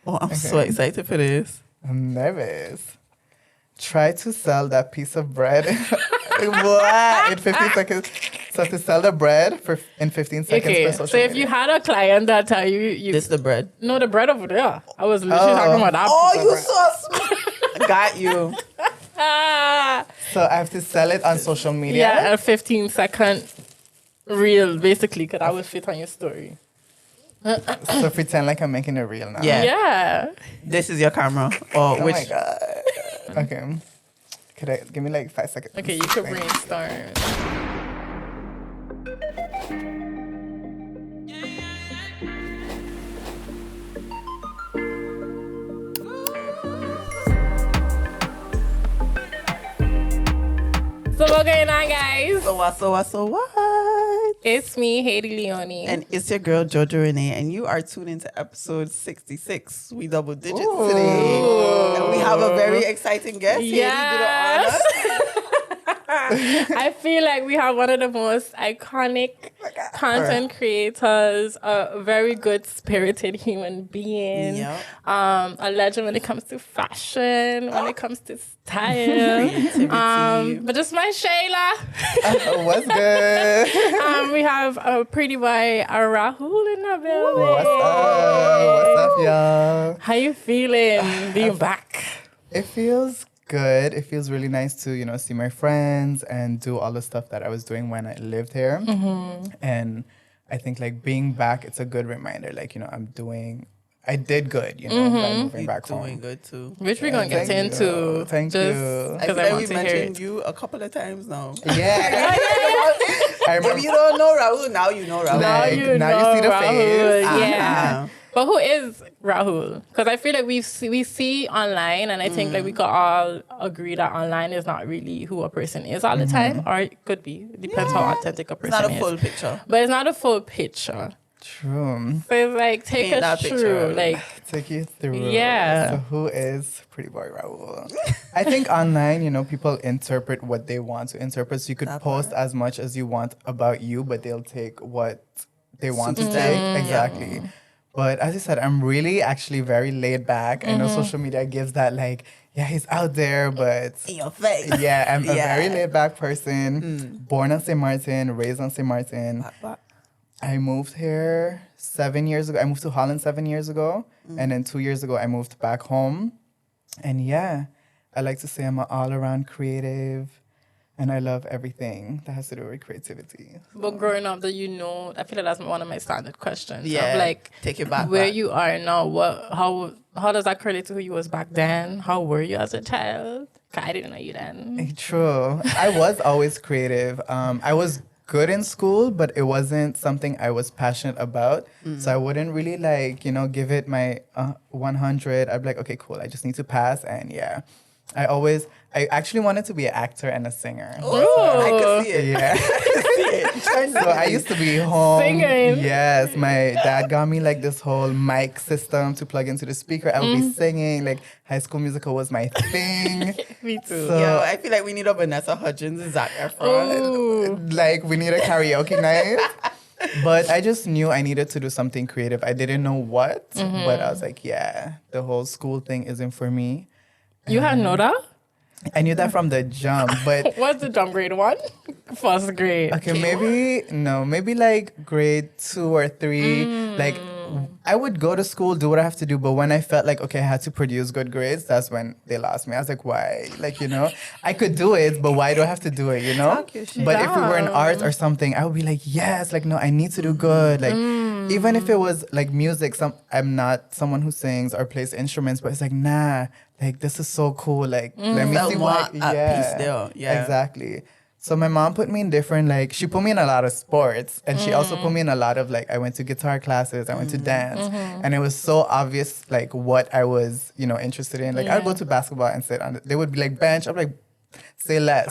Oh, I'm so excited for this. I'm nervous. Try to sell that piece of bread what? In 15 seconds. So to sell the bread in 15 seconds Okay, for social so if media. you had a client that tell you This the bread. no, the bread over there. I was literally talking about that. Oh, piece of you bread. so smart. Got you. Ah, So I have to sell it on social media. yeah, a 15-second reel, basically, because I would fit on your story. So pretend like I'm making it real now. Yeah. Yeah. This is your camera. Or Oh which? my god. Okay. Give me like 5 seconds. Okay, you could brainstorm. So what's going on, guys? So what? It's me, Haiti Leone. And it's your girl, Jojo Renee, and you are tuned into episode 66. We double digits Ooh. today. And we have a very exciting guest. Yes. Haiti, do the honors. I feel like we have one of the most iconic content creators, a very good spirited human being, Yep. a legend when it comes to fashion, when it comes to style. Creativity. But just my Shayla. What's good? We have a pretty boy, Rahul in the building. What's up, y'all? How you feeling being back? It feels good. It feels really nice to, see my friends and do all the stuff that I was doing when I lived here. Mm-hmm. And I think like being back, it's a good reminder. Like, I did good, by moving back Doing home. good too. Which we're going to get Thank into. you. Thank just you. I because feel I like want we to hear mentioned it. you a couple of times now. Yeah. I remember. If you don't know Rahul, now you know Rahul. Now Like, you now know you see the Rahul. face. Yeah. Uh-huh. But who is Rahul? Because I feel like we see online, and I think like we could all agree that online is not really who a person is all the time, or it could be. It depends how authentic a It's person not a is. full picture. But it's not a full picture. True. So it's like take Paint us that through, picture. like Take you through. Yeah. So who is Prettyboirahul? I think online, people interpret what they want to interpret. So you could That post part. as much as you want about you, but they'll take what they want to Suits take. them. Exactly. But as I said, I'm really actually very laid back. I know social media gives that like, yeah, he's out there, but In your face. yeah, I'm a Yeah. very laid back person. Born on St. Martin, raised on St. Martin. I moved here 7 years ago. I moved to Holland 7 years ago. And then 2 years ago, I moved back home. And yeah, I like to say I'm an all-around creative. And I love everything that has to do with creativity. but growing up that I feel like that's one of my standard questions. Yeah. Of like Take it back. where you are now, how does that correlate to who you was back then? How were you as a child? 'Cause I didn't know you then. True. I was always creative. I was good in school, but it wasn't something I was passionate about. So I wouldn't really give it my 100. I'd be like, okay, cool. I just need to pass. And yeah, I actually wanted to be an actor and a singer. I can see it. Yeah. So I used to be home. Singing. Yes, my dad got me like this whole mic system to plug into the speaker. I would be singing. Like High School Musical was my thing. Me too. So- Yo, I feel like we need a Vanessa Hudgens and Zac Efron. Ooh. Like we need a karaoke night. But I just knew I needed to do something creative. I didn't know what, but I was like, yeah, the whole school thing isn't for me. You had know that? I knew that from the jump, but What's the jump grade 1? First grade. okay, maybe like grade 2 or 3. Like I would go to school, do what I have to do, but when I felt like, okay, I had to produce good grades, that's when they lost me. I was like, why? Like, I could do it, but why do I have to do it, Talk your shit. But if we were in art or something, I would be like, yes, like, no, I need to do good. Like, even if it was like music, I'm not someone who sings or plays instruments, but it's like, nah, like, this is so cool. Like, let me Felt see more what, at peace there. Yeah. Exactly. So my mom put me in different, she put me in a lot of sports. And she also put me in a lot of, I went to guitar classes, I went to dance. And it was so obvious, what I was, interested in. Like, I'd go to basketball and sit on they would be like, bench. I'm like, say less.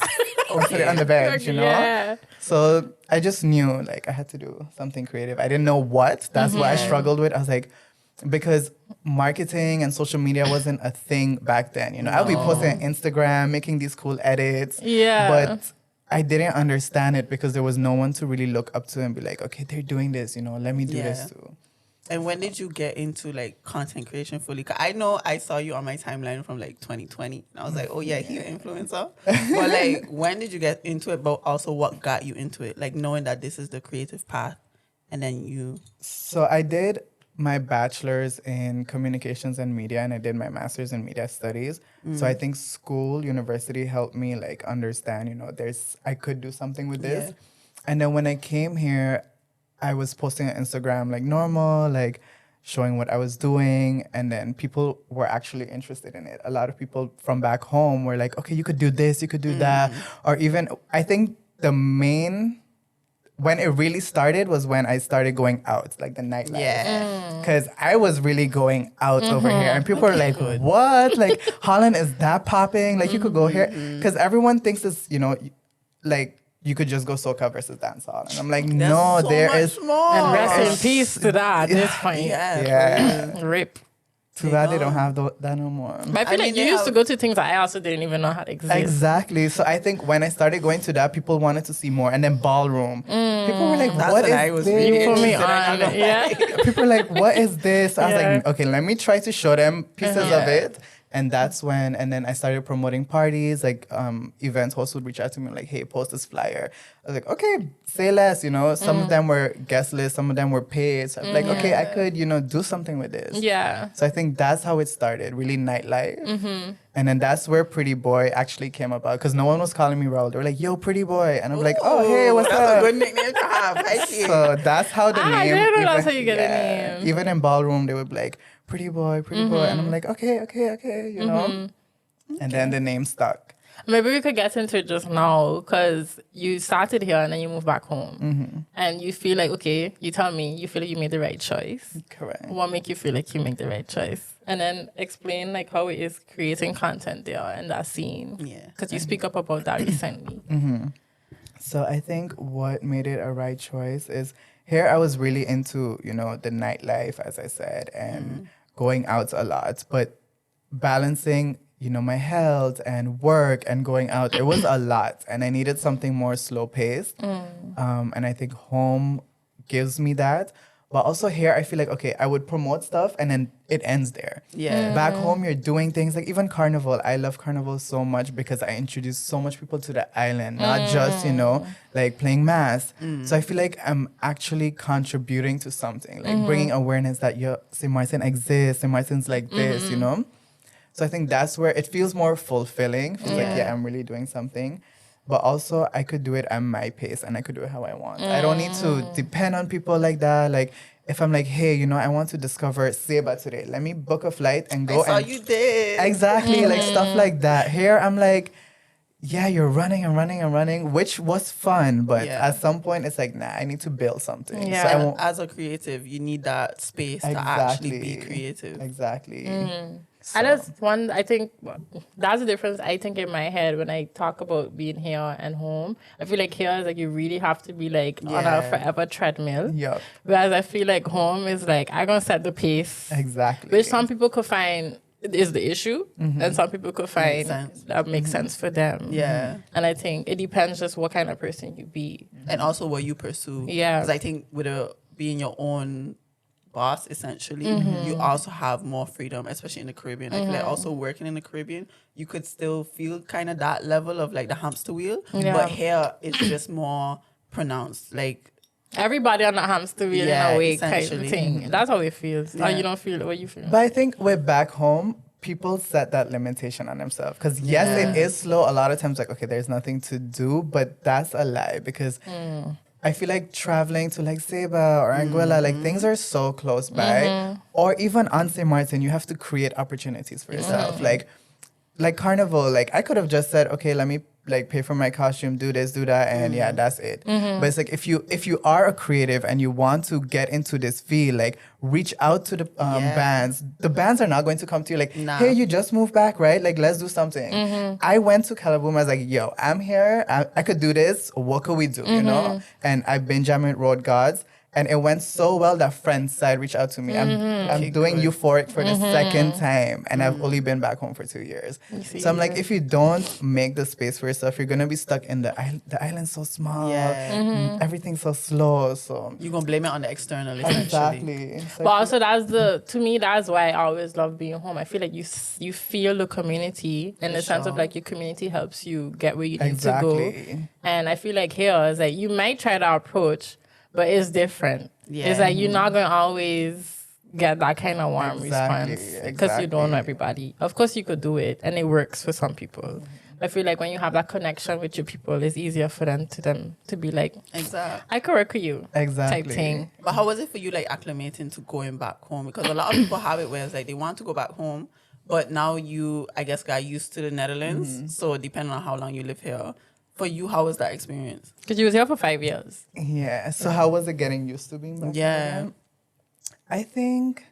Or sit on the bench, Yeah. So I just knew, I had to do something creative. I didn't know what. That's what I struggled with. I was like, because marketing and social media wasn't a thing back then. I'll be posting on Instagram, making these cool edits. Yeah. But I didn't understand it because there was no one to really look up to and be like, okay, they're doing this, let me do this too. And when did you get into like content creation fully? 'Cause I know I saw you on my timeline from like 2020, and I was like, oh yeah, he's an influencer. But like, when did you get into it? But also, what got you into it? Like knowing that this is the creative path, and then you. So I did my bachelor's in communications and media, and I did my master's in media studies. So I think school, university helped me like understand, I could do something with this. Yeah. And then when I came here, I was posting on Instagram like normal, like showing what I was doing, and then people were actually interested in it. A lot of people from back home were like, okay, you could do this, you could do that. Or even, I think when it really started was when I started going out, like the nightlife. Yeah. Because I was really going out over here. And people are like, what? Like, Holland is that popping? Like, you could go here? Because everyone thinks it's, like, you could just go soca versus dancehall. And I'm like, no, so there much is... more. And rest in peace to that at this point. Yeah. Rip. Too bad they don't have that no more. But I feel like you used to go to things that I also didn't even know how to exist. Exactly. So I think when I started going to that, people wanted to see more. And then ballroom. People were like, That's what when is I was this? really You put me interested. on. Yeah. People were like, what is this? I was Yeah. like, okay, let me try to show them pieces of Yeah. it. And that's when, and then I started promoting parties, like event hosts would reach out to me like, hey, post this flyer. I was like, okay, say less, Some of them were guest lists, some of them were paid. So I'm like, okay, I could, do something with this. Yeah. So I think that's how it started, really nightlife. And then that's where Pretty Boy actually came about, because no one was calling me Rahul. They were like, yo, Pretty Boy. And I'm like, oh, hey, what's that's up? a good nickname to have. I see. So that's how the I name. didn't know that's how you get a name. Even in ballroom, they would be like, Pretty Boy, Pretty Boy. And I'm like, okay, And then the name stuck. Maybe we could get into it just now because you started here and then you moved back home. And you feel like, okay, you tell me, you feel like you made the right choice. Correct. What make you feel like you make the right choice? And then explain like how it is creating content there in that scene. Yeah. Because you speak up about that recently. So I think what made it a right choice is here I was really into, the nightlife, as I said, and going out a lot, but balancing, my health and work and going out, it was a lot. And I needed something more slow paced. And I think home gives me that. But also here, I feel like, okay, I would promote stuff and then it ends there. Yeah. Back home, you're doing things like even Carnival. I love Carnival so much because I introduced so much people to the island, not just, like playing mass. So I feel like I'm actually contributing to something, like bringing awareness that St. Martin exists, St. Martin's like this, So I think that's where it feels more fulfilling. Feels like, yeah, I'm really doing something. But also, I could do it at my pace and I could do it how I want. I don't need to depend on people like that. Like, if I'm like, hey, I want to discover Saba today. Let me book a flight and go. I saw you did. Exactly, like stuff like that. Here, I'm like, yeah, you're running and running and running, which was fun. But at some point, it's like, nah, I need to build something. Yeah. So I And won't, as a creative, you need that space to actually be creative. Exactly. I just one. I think that's the difference. I think in my head when I talk about being here and home, I feel like here is like you really have to be like on a Yeah. forever treadmill. Yup. Whereas I feel like home is like I'm gonna set the pace, Exactly. which some people could find is the issue, and some people could find sense. that makes sense for them. Yeah. And I think it depends just what kind of person you be. And also what you pursue. Yeah. Because I think with being your own boss, essentially, you also have more freedom, especially in the Caribbean. I feel like also working in the Caribbean, you could still feel kind of that level of like the hamster wheel. Yeah. But here, it's just more pronounced. Like, Everybody on the hamster wheel Yeah, in a way kind of essentially. thing. That's how it feels. Yeah. Or you don't feel what you feel. But I think with back home, people set that limitation on themselves. Because yes, it is slow. A lot of times, like, okay, there's nothing to do, but that's a lie. Because I feel like traveling to like Saba or Anguilla, like things are so close by. Or even on St. Martin, you have to create opportunities for yourself. Like Carnival, like I could have just said, okay, let me like pay for my costume, do this, do that, and yeah, that's it. But it's like if you are a creative and you want to get into this field, like reach out to the bands. The bands are not going to come to you like, Nah. hey, you just moved back, right? Like let's do something. I went to Calaboom. I was like, yo, I'm here. I could do this. What could we do? You know? And I've been jamming with Road Gods. And it went so well that friends side reached out to me. I'm doing Euphoric for the second time, and I've only been back home for 2 years. So I'm like, if you don't make the space for yourself, you're gonna be stuck in the island. The island's so small. Yeah. Everything's so slow. So You're gonna blame it on the external, essentially. exactly. It's But also, to me, that's why I always love being home. I feel like you feel the community in the sense of like your community helps you get where you need to go. And I feel like here is like you might try to approach, but it's different. Yeah. It's like you're not gonna always get that kind of warm response because you don't know everybody. Of course, you could do it, and it works for some people. I feel like when you have that connection with your people, it's easier for them to be like, Exactly. I could work with you, Exactly. type thing. But how was it for you, like, acclimating to going back home? Because a lot of people have it where it's like they want to go back home, but now you, I guess, got used to the Netherlands. So depending on how long you live here, for you, how was that experience? Because you was here for 5 years. Yeah. So how was it getting used to being back? Yeah. home? I think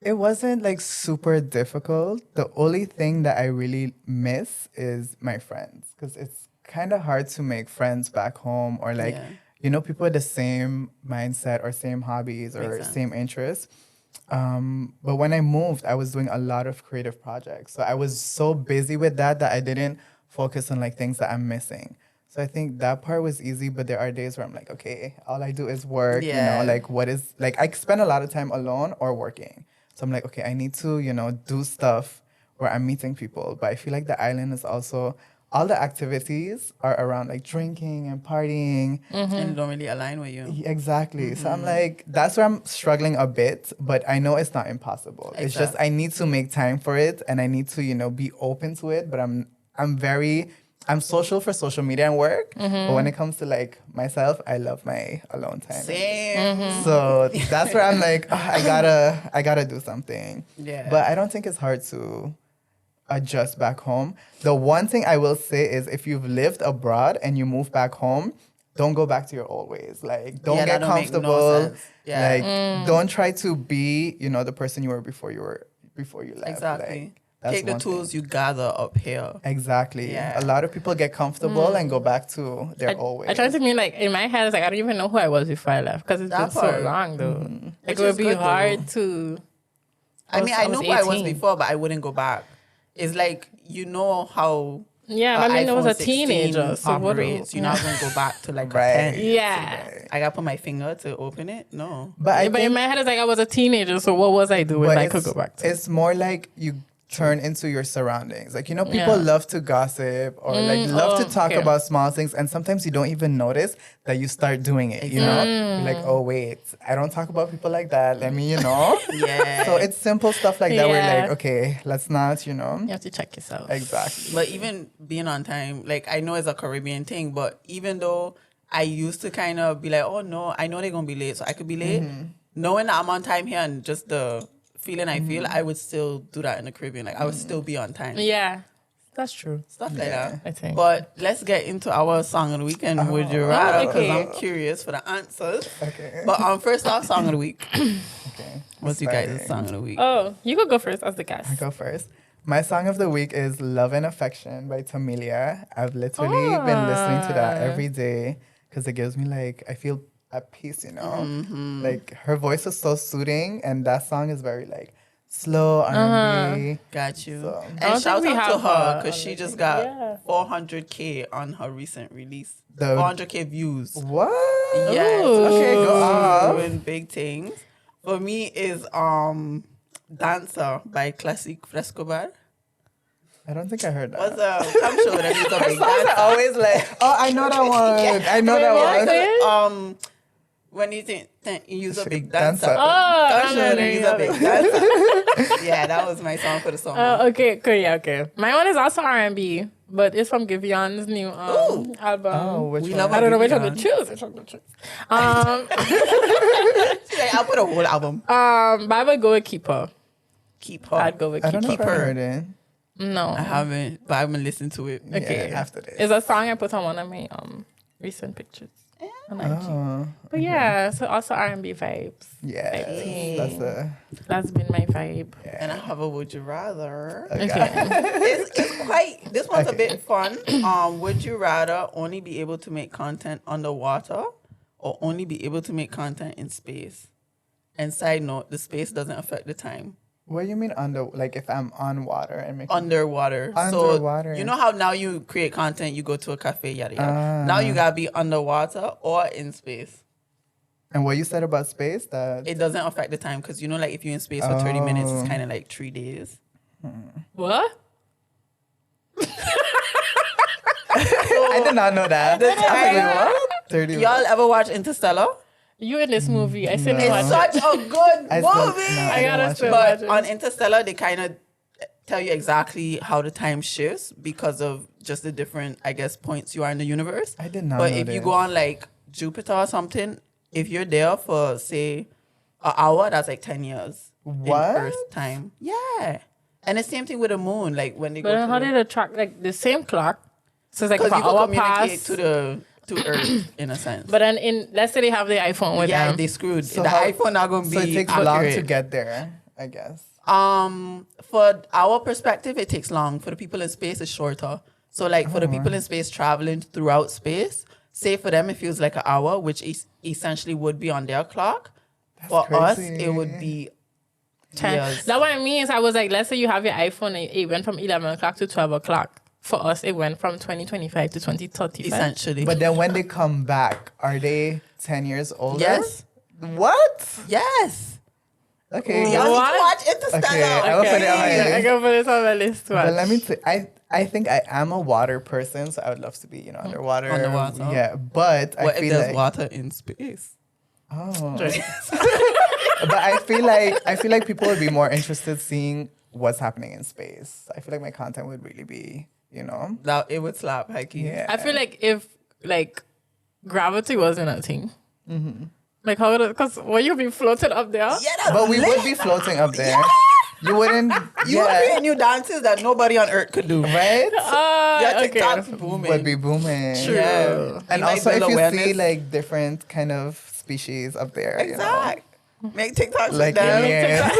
it wasn't like super difficult. The only thing that I really miss is my friends, because it's kind of hard to make friends back home, or like, people with the same mindset or same hobbies or same interests. But when I moved, I was doing a lot of creative projects. So I was so busy with that I didn't focus on like things that I'm missing. So I think that part was easy, but there are days where I'm like, okay, all I do is work, like I spend a lot of time alone or working. So I'm like, okay, I need to, do stuff where I'm meeting people. But I feel like the island is also, all the activities are around like drinking and partying. And it don't really align with you. Exactly. So I'm like, that's where I'm struggling a bit, but I know it's not impossible. It's just, I need to make time for it, and I need to, be open to it. But I'm social for social media and work, but when it comes to like myself, I love my alone time. Same. So that's where I'm like, I gotta do something. Yeah. But I don't think it's hard to adjust back home. The one thing I will say is, if you've lived abroad and you move back home, don't go back to your old ways. Like, don't get comfortable. No sense. Yeah. Like, don't try to be, the person you were before you left. Exactly. Like, Take the tools you gather up here. Exactly. Yeah. A lot of people get comfortable and go back to their old ways. I try to mean, like, in my head, it's like, I don't even know who I was before I left, because it's been so long, though. Like, Which it would is be good, hard to... I mean, I was knew who I was 18. before, but I wouldn't go back. It's like, how... Yeah, I mean, I was iPhone a teenager, 16 so what... operates. You're not going to go back to like a Right. 10. Yeah. I got to put my finger to open it? No. But I But in think, my head, it's like I was a teenager, so what was I doing but that I could go back to? it's more like you turn into your surroundings. Like, people Yeah. love to gossip or like love to talk okay. about small things, and sometimes you don't even notice that you start doing it, You're like, oh wait, I don't talk about people like that. Let me, Yeah. So it's simple stuff like that. We're Yeah. like, okay, let's not, You have to check yourself. Exactly. But even being on time, like, I know it's a Caribbean thing, but even though I used to kind of be like, oh no, I know they're going to be late, so I could be late. Knowing that I'm on time here and just the feeling I feel, I would still do that in the Caribbean. Like, I would still be on time. Yeah, that's true. Stuff like that. I think. But let's get into our song of the week, and would you rather? Because okay. I'm curious for the answers. Okay. But first off, song of the week. Okay. What's you guys' song of the week? Oh, you could go first as the guest. I go first. My song of the week is Love and Affection by Tamilia. I've literally been listening to that every day because it gives me I feel at peace, Like, her voice is so soothing, and that song is very slow R&B. Got you. So- And don't shout think we out to have her her because on she the just thing. got Yeah. 400K on her recent release. The- 400K views. What? Yes. Ooh. Okay, go off. Doing big things. For me is Dancer by Classic Fresco Bar. I don't think I heard that. What's come show them it's a big I dancer. always oh, I know that one. I know that one. When you think you use a big Dancer. dancer. Oh, Come show them use a big dancer. Yeah, that was my song for the summer. Okay, cool, yeah, okay. My one is also R&B, but it's from Givion's new album. Oh, which We one? love I don't know which one Giveon. to choose. Which one to choose? She's like, I'll put a whole album. But I would go with Keeper. Keep her. I'd go with I don't know Keeper. if I heard it. No. I haven't, but I haven't listened to it. Okay. Yeah, after this. It's a song I put on one of my recent pictures on IG. Oh, But yeah, so also R&B vibes. yeah. That's been my vibe. And I have a would you rather. Okay. It's quite, this one's a bit fun. Would you rather only be able to make content underwater or only be able to make content in space? And side note, the space doesn't affect the time. What do you mean like if I'm on water and making Underwater. Underwater. So you know how now you create content, you go to a cafe, yada yada. Now you gotta be underwater or in space. And what you said about space, that It doesn't affect the time because you know, like if you're in space for 30 minutes, it's kind of like 3 days. What? I did not know that. The I was like, time- wait, what? 30 Y'all ever watch Interstellar? You in this movie? I said No. It's such a good I still- movie. no, I didn't gotta watch still it. watch But it. on Interstellar, they kind of tell you exactly how the time shifts because of just the different, I guess, points you are in the universe. I did not But know if you this. go on like Jupiter or something, if you're there for say an hour, that's like 10 years What? in Earth time. Yeah, and the same thing with the moon. Like when they But go then how to did it track like the same clock? So it's like if because an you can hour communicate pass. to Earth in a sense. But then let's say they have the iPhone with yeah, them. they screwed. So the how- iPhone not gonna be So it takes accurate. long to get there, I guess. For our perspective, it takes long. For the people in space, it's shorter. So, like for the people in space traveling throughout space, say for them it feels like an hour, which is essentially would be on their clock. For us, crazy. it would be 10. years. That's what I mean. Is I was like, let's say you have your iPhone and it went from 11 o'clock to 12 o'clock. For us, it went from 2025 to 2035. Essentially, But then when they come back, are they 10 years older? yes, What? yes. Okay. What? Y'all need to watch Interstellar. Okay, I will put it on my I list. can put it on my list. But let me I think I am a water person, so I would love to be, underwater. Underwater. Yeah, but What I if feel there's like water in space? oh. But I feel like people would be more interested seeing what's happening in space. I feel like my content would really be, Now it would slap, Heike. yeah. I feel like if like gravity wasn't a thing, like how would because will you be floated up there? Yeah, that's But we lit. would be floating up there. You wouldn't. You would create new dances that nobody on Earth could do. Right? Yeah, Okay. TikTok's booming. Would be booming. True. Yeah. And You might also, if build you see awareness. like different kind of species up there, Exact. Make TikToks like with them. aliens.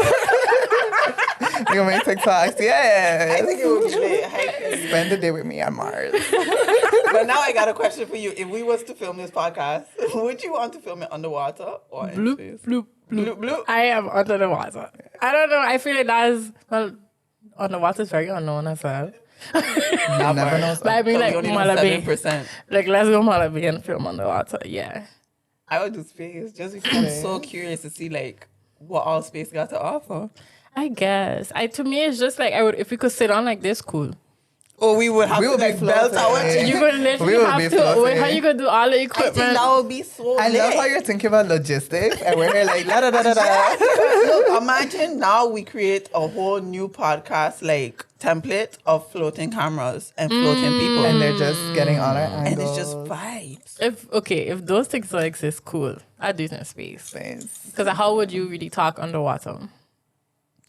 You make TikToks, yeah. I think it would be lit. Heike. Spend the day with me on Mars. But now I got a question for you. If we was to film this podcast, would you want to film it underwater or in Bloop, space? bloop, bloop. Bloop, bloop. I am under the water. I don't know. I feel like that's underwater is very unknown as well. You never know. But I mean, like You only know Malabi. 7%. Like let's go Malabi and film underwater. Yeah. I would do space just because I'm so curious to see like what all space got to offer. I guess. To me it's just like I would if we could sit on like this, cool. Or we would have We to would be like belt our floating. chin. You could literally We would have be to. floating. How you gonna do all the I think equipment? that would be so I lit. love how you're thinking about logistics, and we're here like la da da da da. Look, imagine now we create a whole new podcast like template of floating cameras and floating people. And they're just getting all our angles. And it's just vibes. If those things don't exist, cool. I'd do it in space. Space. Because how would you really talk underwater?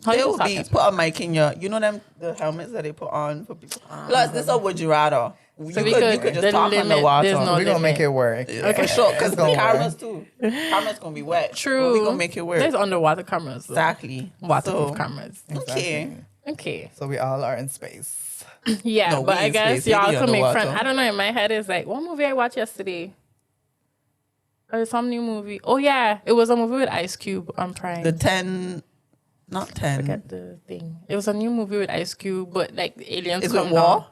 How They you will talk be in put a mic in your, the helmets that they put on for people. Plus, this is a would you rather. You So we could could- just the talk limit, underwater. there's no We're gonna limit. make it work. Yeah, for sure, because It's the gonna cameras too. Cameras gonna be wet. True. We're gonna make it work. There's underwater cameras. Though. Exactly. Waterproof So, cameras. Okay. Okay. So we all are in space. Yeah, No, but we I in guess space, they y'all be can make underwater. friends. I don't know. In my head, it's like, what movie I watched yesterday? Or some new movie. Oh, yeah. It was a movie with Ice Cube on Prime. The 10, not 10. Forget the thing. It was a new movie with Ice Cube, but like the aliens Is it come War? down.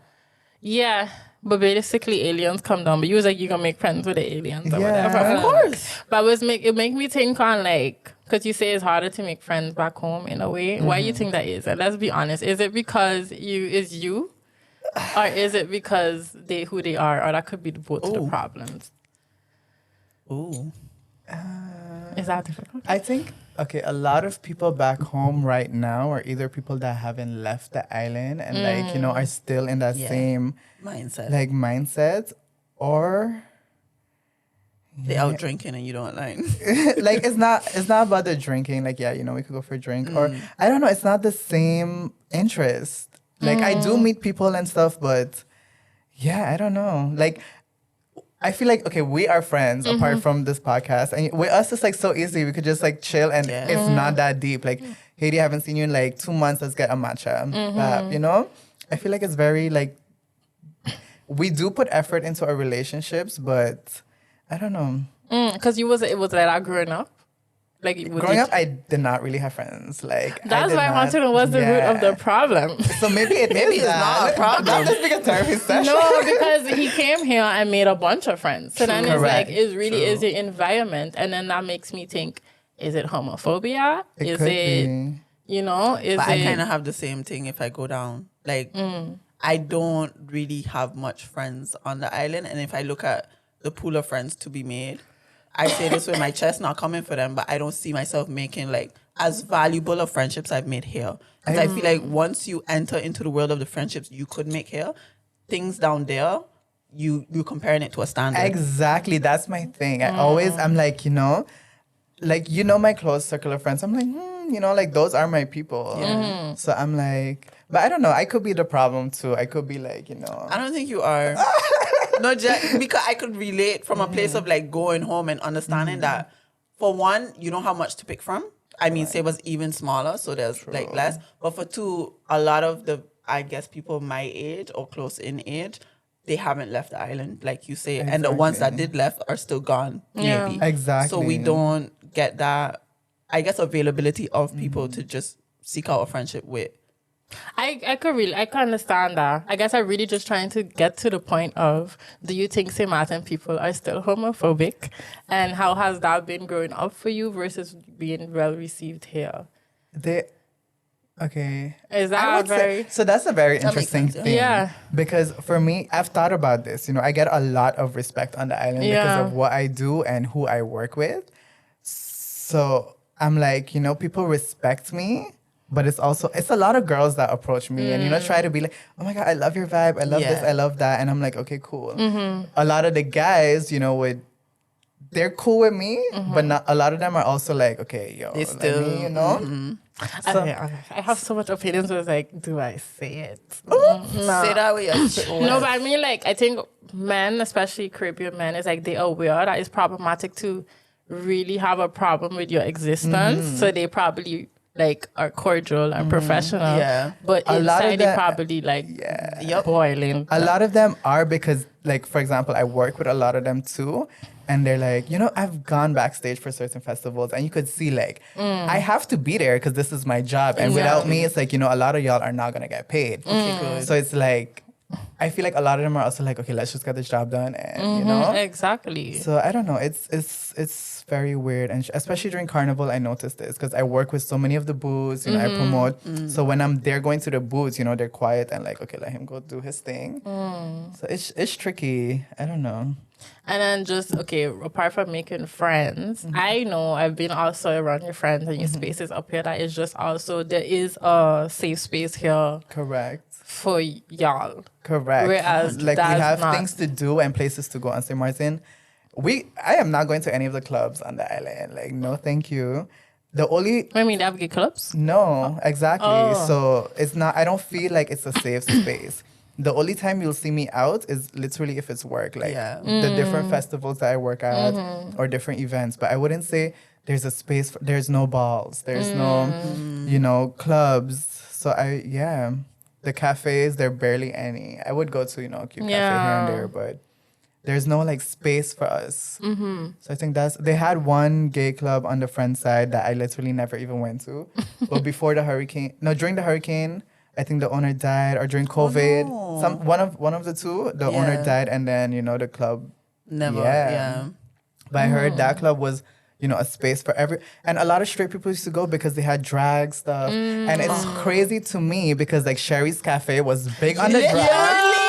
Yeah. But basically aliens come down. But you was like, you're going to make friends with the aliens or Yeah. whatever. Of course. But it make me think on like, because you say it's harder to make friends back home in a way. Why you think that is? And let's be honest. Is it because you? Or is it because who they are? Or that could be both of the Ooh. problems. Ooh. Is that difficult? I think a lot of people back home right now are either people that haven't left the island and are still in that Yeah. same Mindset. mindset, or they out drinking and you don't like. it's not about the drinking. Like, we could go for a drink, or I don't know. It's not the same interest. Like, I do meet people and stuff, but yeah, I don't know. Like, I feel like, we are friends apart from this podcast, and with us it's like so easy. We could just like chill, and Yeah. it's not that deep. Like, Haiti, I haven't seen you in like 2 months. Let's get a matcha. I feel like it's very like we do put effort into our relationships, but I don't know. Because it was like that growing up. Like Growing up, I did not really have friends. Like that's why I want to know what's the root of the problem. So maybe it's not a problem. Not just because therapy session. No, because he came here and made a bunch of friends. So then it's like, it really is the environment. And then that makes me think, is it homophobia? Is it, you know, is but it... I kind of have the same thing if I go down. Like, I don't really have much friends on the island. And if I look at the pool of friends to be made, I say this with my chest not coming for them, but I don't see myself making like as valuable of friendships I've made here. Because I feel like once you enter into the world of the friendships you could make here, things down there, you're comparing it to a standard. Exactly. That's my thing. I'm like, my close circle of friends. I'm like, like those are my people. Yeah. So I'm like, but I don't know. I could be the problem too. I could be like, I don't think you are. No, because I could relate from a place of like going home and understanding that for one, you don't have much to pick from. I mean, Saba's even smaller, so there's like less. But for two, a lot of the, I guess, people my age or close in age, they haven't left the island, like you say. And the ones that did left are still gone, maybe. Exactly. So we don't get that, I guess, availability of people to just seek out a friendship with. I could understand that. I guess I'm really just trying to get to the point of, do you think St. Martin people are still homophobic? And how has that been growing up for you versus being well received here? Okay. Is that so that's a very interesting thing. Yeah. Because for me, I've thought about this. I get a lot of respect on the island because of what I do and who I work with. So I'm like, people respect me. But it's a lot of girls that approach me and, try to be like, oh my God, I love your vibe. I love this. I love that. And I'm like, okay, cool. A lot of the guys, they're cool with me, but not a lot of them are also like, okay, they still, me, So, I have so much opinions. So it's like, do I say it? No. Say that with your chest. No, but I mean, like, I think men, especially Caribbean men, is like, they are aware that it's problematic to really have a problem with your existence. So they probably like are cordial and professional. Yeah. But a lot of inside they probably like boiling. A lot of them are because, like, for example, I work with a lot of them too. And they're like, I've gone backstage for certain festivals and you could see like, I have to be there because this is my job. And without me, it's like, a lot of y'all are not going to get paid. Okay, good. So it's like, I feel like a lot of them are also like, okay, let's just get this job done. And, Exactly. So I don't know. It's very weird. And especially during Carnival, I noticed this because I work with so many of the booths, I promote. So when I'm there going to the booths, they're quiet and like, okay, let him go do his thing. So it's tricky. I don't know. And then just, apart from making friends, I know I've been also around your friends and your spaces up here that is just also, there is a safe space here. Correct. For y'all. Correct. Whereas like we have things to do and places to go on St. Martin. I am not going to any of the clubs on the island. Like, no, thank you. The only... I mean, they have gay clubs? No, exactly. So it's not... I don't feel like it's a safe space. The only time you'll see me out is literally if it's work. Like, the different festivals that I work at or different events. But I wouldn't say there's a space... there's no balls. There's no, clubs. So the cafes, there are barely any. I would go to, a cute cafe here and there, but... there's no like space for us. So I think they had one gay club on the front side that I literally never even went to. But during the hurricane, I think the owner died, or during COVID, one of the two, the owner died, and then the club never. But I heard that club was a space for and a lot of straight people used to go because they had drag stuff, and it's crazy to me because like Sherry's Cafe was big on the drag.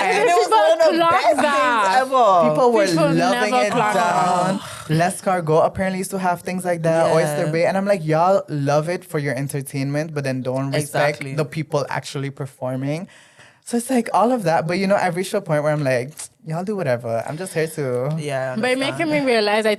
And it was one of the best things ever. People were loving it down. L'Escargot apparently used to have things like that. Oyster Bay. And I'm like, y'all love it for your entertainment, but then don't respect the people actually performing. So it's like all of that. But I've reached a point where I'm like, y'all do whatever. I'm just here to... Yeah. But making me realize, I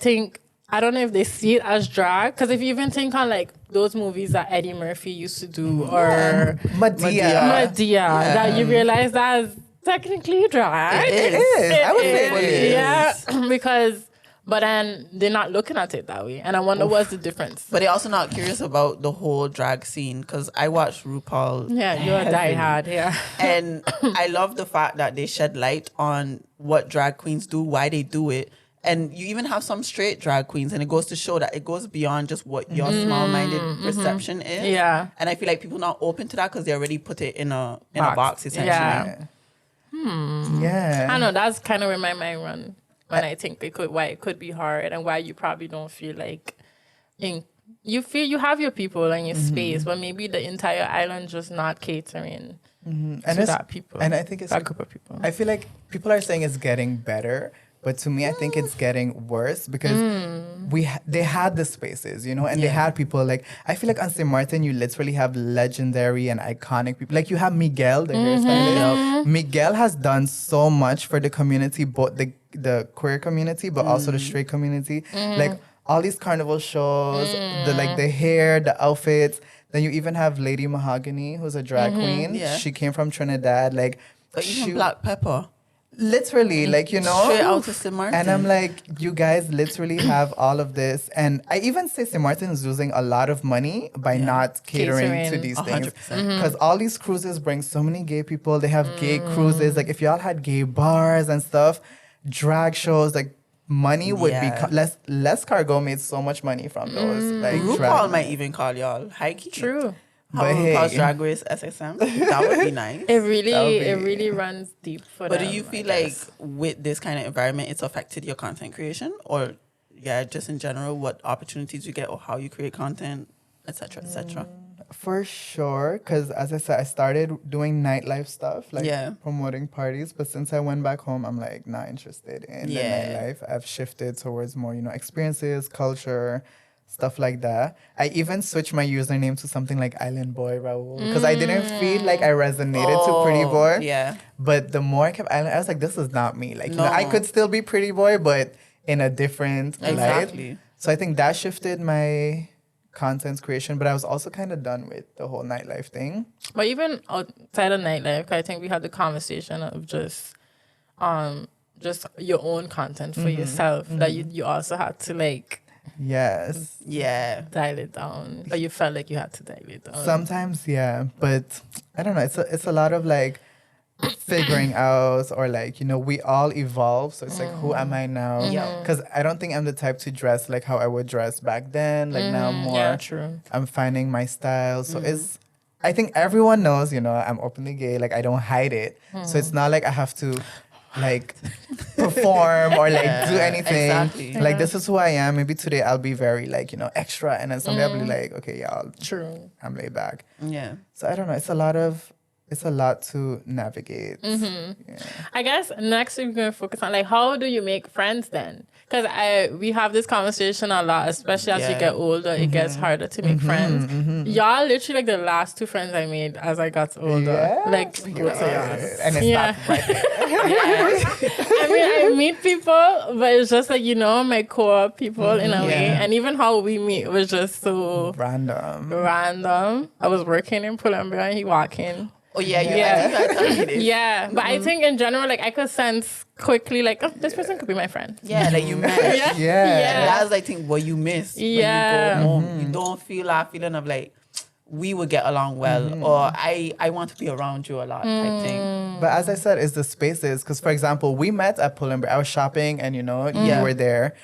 don't know if they see it as drag. Because if you even think on like those movies that Eddie Murphy used to do, or Medea, that you realize that is technically drag. It is. I would say it is. Yeah, because... But then they're not looking at it that way. And I wonder what's the difference. But they're also not curious about the whole drag scene. Because I watched RuPaul. Yeah, you're a diehard, yeah. And I love the fact that they shed light on what drag queens do, why they do it. And you even have some straight drag queens, and it goes to show that it goes beyond just what your small-minded perception is. Yeah. And I feel like people not open to that because they already put it in a box essentially. Yeah. Yeah. I know that's kind of where my mind run when I think why it could be hard and why you probably don't feel like you feel you have your people and your space, but maybe the entire island just not catering and to that people. And I think it's that group of people. I feel like people are saying it's getting better, but to me, I think it's getting worse because they had the spaces, you know, and they had people like, I feel like on St. Martin, you literally have legendary and iconic people. Like you have Miguel, the hairstylist. Miguel has done so much for the community, both the queer community, but also the straight community. Like all these carnival shows, the hair, the outfits. Then you even have Lady Mahogany, who's a drag queen. Yeah. She came from Trinidad. Like, But even Black Pepper. literally, like, you know. Straight out to St. Martin. And I'm like, you guys literally have all of this. And I even say St. Martin is losing a lot of money by not catering to these things. 100%. Because all these cruises bring so many gay people. They have gay cruises. Like, if y'all had gay bars and stuff, drag shows, like, money would be less cargo made so much money from those. Like RuPaul might even call y'all high key. True. How But RuPaul's hey. Drag Race SXM. That would be nice. It really be- it really runs deep for But them. do you feel like with this kind of environment, it's affected your content creation, or just in general, what opportunities you get or how you create content, etc., etc.? For sure, because as I said, I started doing nightlife stuff, like promoting parties. But since I went back home, I'm like not interested in the nightlife. I've shifted towards more, you know, experiences, culture, stuff like that. I even switched my username to something like Island Boy Rahul because I didn't feel like I resonated to Pretty Boy. Yeah. But the more I kept Island, I was like, this is not me. Like, you know, I could still be Pretty Boy, but in a different light. So I think that shifted my content creation, but I was also kind of done with the whole nightlife thing. But even outside of nightlife, I think we had the conversation of just your own content for yourself that you also had to like dial it down, or you felt like you had to dial it down. Sometimes, but I don't know. It's a lot of like figuring out, or like, you know, we all evolve, so it's like, who am I now? Because I don't think I'm the type to dress like how I would dress back then. Like now more I'm finding my style, so I think everyone knows, you know, I'm openly gay, like I don't hide it, so it's not like I have to like perform or like do anything. Like this is who I am. Maybe today I'll be very like, you know, extra, and then someday I'll be like, okay, I'm laid back. So I don't know, it's a lot to navigate. I guess next we're going to focus on like, how do you make friends then? Because we have this conversation a lot, especially as you get older, it gets harder to make friends. Y'all literally like the last two friends I made as I got older. Like, both of y'all. And it's not right there. I mean, I meet people, but it's just like, you know, my core people in a way. And even how we meet was just so random. I was working in Colombia and he walked in. Oh, I think you told me this. Yeah, but I think in general, like, I could sense quickly, like, oh, this person could be my friend. Yeah, like you met. Yeah. And that's, I think, what you miss when you go home. You don't feel that feeling of, like, we would get along well, or I want to be around you a lot type thing. But as I said, it's the spaces. Because, for example, we met at Pull&Bear. I was shopping, and, you know, you were there.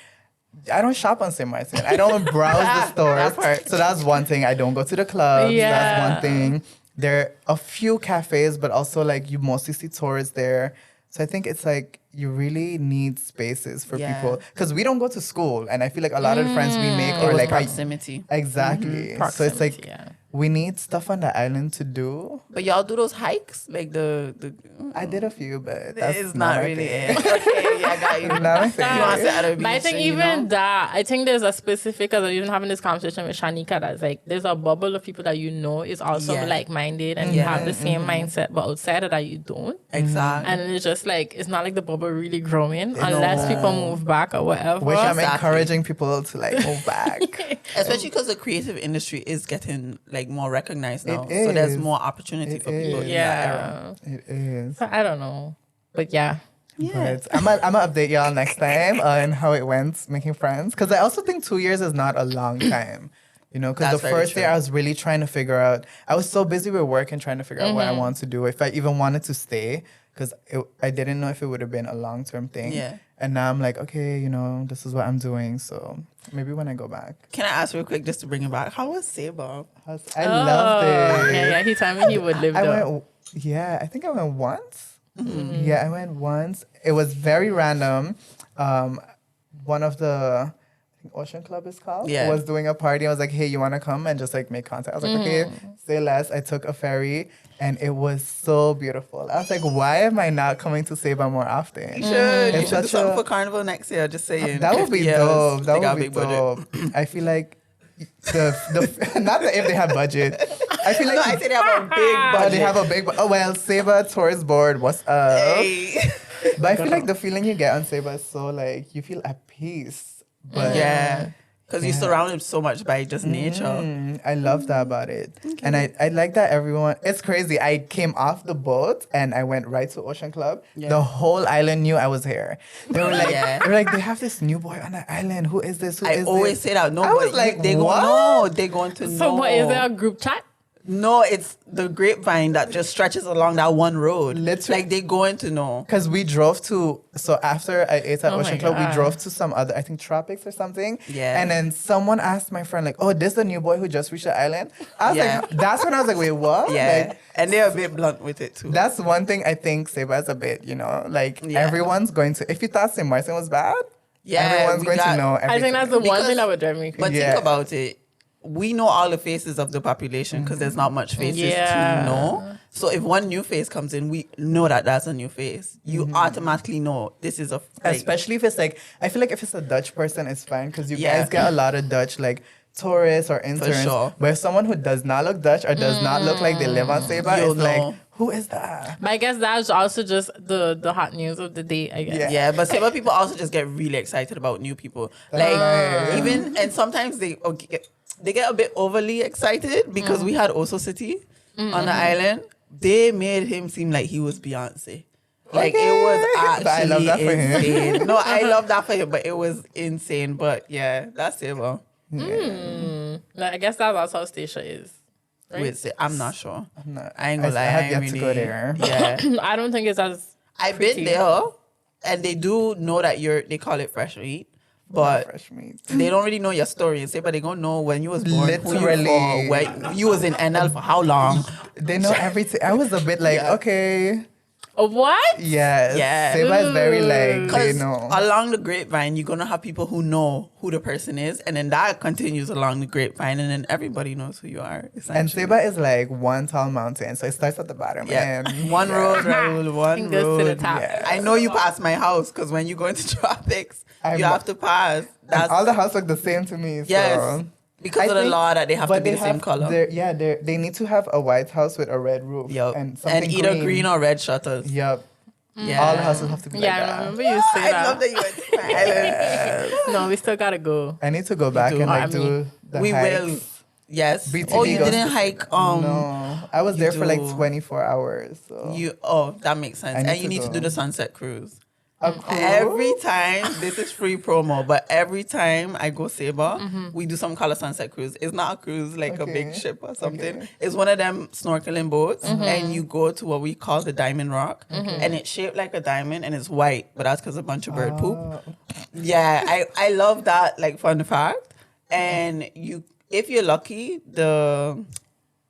I don't shop on St. Martin. I don't browse the stores. So that's one thing. I don't go to the clubs. That's one thing. There are a few cafes, but also like you mostly see tourists there. So I think it's like you really need spaces for people, because we don't go to school, and I feel like a lot of the friends we make are like proximity. Exactly. So it's like we need stuff on the island to do. But y'all do those hikes, like the. I did a few, but that's it's not really it. Okay, I got you. Not my thing. You want to at a beach, But I think even that, I think there's a specific, because I was even having this conversation with Shanika, that's like, there's a bubble of people that you know is also like-minded, and you have the same mindset, but outside of that, you don't. Exactly. And it's just like, it's not like the bubble really growing unless people move back or whatever. Which I'm encouraging people to like move back. Especially because the creative industry is getting like more recognized now. It So there's is. more opportunity for people in that era. It is. I don't know. But yeah. But I'm gonna update y'all next time on how it went making friends, because I also think 2 years is not a long time You know, because the first day I was really trying to figure out, I was so busy with work and trying to figure out what I wanted to do, if I even wanted to stay, because I didn't know if it would have been a long-term thing. Yeah. And now I'm like, okay, you know, this is what I'm doing. So maybe when I go back. Can I ask real quick just to bring it back? How was Saba? I loved it. Yeah, he told me he would live there. I think I went once. Mm-hmm. Yeah, I went once. It was very random. One of the Ocean Club is called, was doing a party. I was like, hey, you want to come and just like make contact? I was like, okay, say less. I took a ferry and it was so beautiful. I was like, why am I not coming to Saba more often? You should. You should do something for Carnival next year, just saying. That would be dope. That would be dope. I feel like not that if they have budget. I feel like no, I say they have a big budget. They have a big Saba Tourist Board, what's up? Hey. But I feel like the feeling you get on Saba is so like, you feel at peace. But because you're surrounded so much by just nature. I love that about it. Okay. And I like that everyone, it's crazy. I came off the boat and I went right to Ocean Club. Yeah. The whole island knew I was here. They were like, they have this new boy on the island. Who is this? I always say that. No, I was like, they're going to know. So what, is there a group chat? No, it's the grapevine that just stretches along that one road. Literally. Like, they're going to know. Because we drove to, so after I ate at Ocean Club, we drove to some other, I think Tropics or something. Yeah. And then someone asked my friend, like, oh, this is the new boy who just reached the island? I was like, that's when I was like, wait, what? Yeah. Like, and they're a bit blunt with it too. That's one thing I think Saba is a bit, you know, like everyone's going to, if you thought St. Martin was bad, everyone's going to know everything. I think that's the one thing that would drive me crazy. But think about it. We know all the faces of the population because there's not much faces to know. So if one new face comes in, we know that that's a new face. You automatically know this is a... Especially if it's like... I feel like if it's a Dutch person, it's fine because you guys get a lot of Dutch like tourists or interns. For sure. But if someone who does not look Dutch or does not look like they live on Saba, it's like... Who is that? But I guess that's also just the hot news of the day, I guess. Yeah, but Saba people also just get really excited about new people. Like, even... And sometimes they get a bit overly excited because we had Oso City on the island. They made him seem like he was Beyonce. Like, it was actually I love that insane. For him. No, I love that for him, but it was insane. But yeah, that's it, bro. Yeah. I guess that's also how Stacia is. Right? Wait, I'm not sure. I ain't gonna lie. I have yet to go there. Yeah. I don't think it's as I've been there, and they do know that they call it fresh meat. But fresh meat. They don't really know your story and say, but they gonna know when you was born, literally, who you for, where you was in NL for how long. They know everything. I was a bit like, okay. What? Yes. Yeah. Saba is very like, they know. Along the grapevine, you're going to have people who know who the person is. And then that continues along the grapevine. And then everybody knows who you are. And Saba is like one tall mountain. So it starts at the bottom. Yeah. And one road, Rahul, one road. To the top. Yeah. I know you pass my house because when you go into Tropics, you have to pass. That's all the houses look the same to me. So. Yes. Because of the law that they have to be the same color. They need to have a white house with a red roof. Yep. And either green or red shutters. Yep. Yeah. All the houses have to be like that. Yeah, I remember you saying that. I love that you went to No, we still gotta go. I need to go back and like do the We hikes. will. Yes. BTV you didn't hike? No. I was there for like 24 hours. So. That makes sense. And you need to do the sunset cruise. Cool. Every time, this is free promo, but every time I go Saba, we do some color sunset cruise. It's not a cruise like a big ship or something. Okay. It's one of them snorkeling boats, and you go to what we call the Diamond Rock, and it's shaped like a diamond, and it's white, but that's because a bunch of bird poop. Yeah, I love that like fun fact. And if you're lucky, the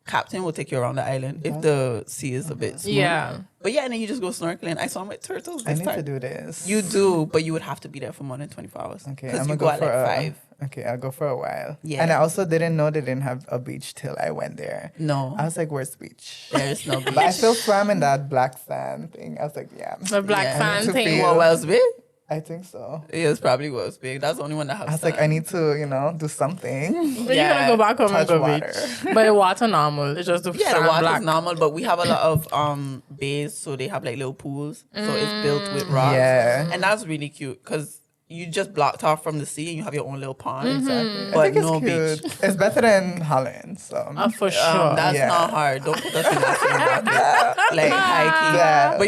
captain will take you around the island if the sea is a bit smooth. Yeah. But yeah, and then you just go snorkeling. I saw my turtles this time. I need to do this. You do, but you would have to be there for more than 24 hours. Okay, I'm going to go at like 5. Okay, I'll go for a while. Yeah. And I also didn't know they didn't have a beach till I went there. No. I was like, where's the beach? There's no beach. But I still swam in that black sand thing. I was like, yeah. The black sand thing. What else big? I think so. It's probably was big. That's the only one that has. I was like, I need to, do something. But you gotta go back home and go beach. But the water normal. It's just the water is normal. But we have a lot of bays, so they have like little pools. So it's built with rocks. Yeah, and that's really cute because you just blocked off from the sea and you have your own little pond. Exactly. But no beach. It's better than Holland. So for sure. That's not hard. Don't put us in that same like hiking. Yeah. But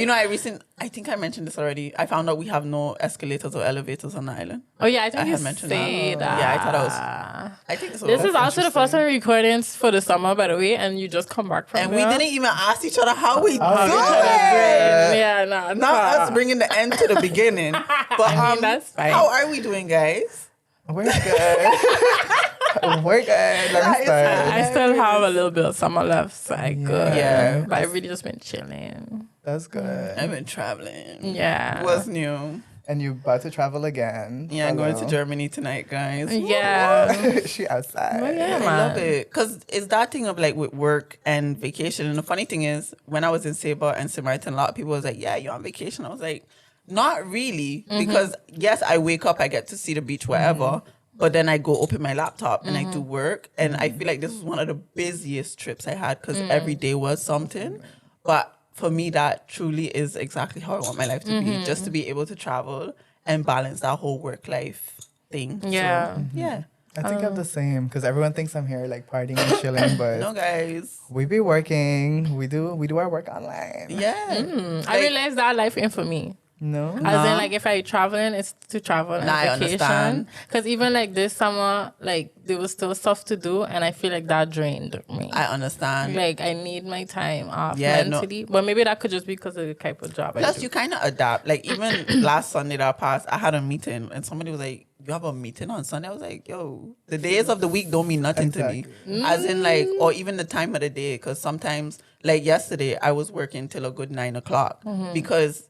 I think I mentioned this already. I found out we have no escalators or elevators on the island. Oh yeah, I think you mentioned that. Yeah, I thought I think so. This is also the first time recordings for the summer, by the way, and you just come back from and there. we didn't even ask each other how we do it. Yeah, no, Not us bringing the end to the beginning. But that's fine. how are we doing, guys? We're good. We're good. Let me start. I still have a little bit of summer left, so I good. Yeah. But I've really just been chilling. That's good. I've been traveling. Yeah. What's new? And you're about to travel again. Yeah, I'm going to Hello. Germany tonight, guys. Yeah. She outside. Well, yeah, I man. love it because it's that thing of like with work and vacation. And the funny thing is, when I was in Saba and Samaritan, a lot of people was like, "Yeah, you're on vacation." I was like, "Not really," because yes, I wake up, I get to see the beach, wherever. But then I go open my laptop and I do work, and I feel like this was one of the busiest trips I had because every day was something. But for me, that truly is exactly how I want my life to be, just to be able to travel and balance that whole work life thing. Yeah. So, yeah. I think I'm the same because everyone thinks I'm here like partying and chilling, but No, guys. we be working. We do our work online. Yeah. I realized that life ain't for me. No. As in, like, if I traveling, it's to travel and I vacation. understand. Because even like this summer, like there was still stuff to do, and I feel like that drained me. I understand. Like I need my time off Yeah, no. mentally, but maybe that could just be because of the type of job I Plus, do. you kind of adapt. Like, even last Sunday that passed, I had a meeting, and somebody was like, "You have a meeting on Sunday?" I was like, "Yo, the days of the week don't mean nothing to me." As in, like, or even the time of the day, because sometimes, like yesterday, I was working till a good 9 o'clock because,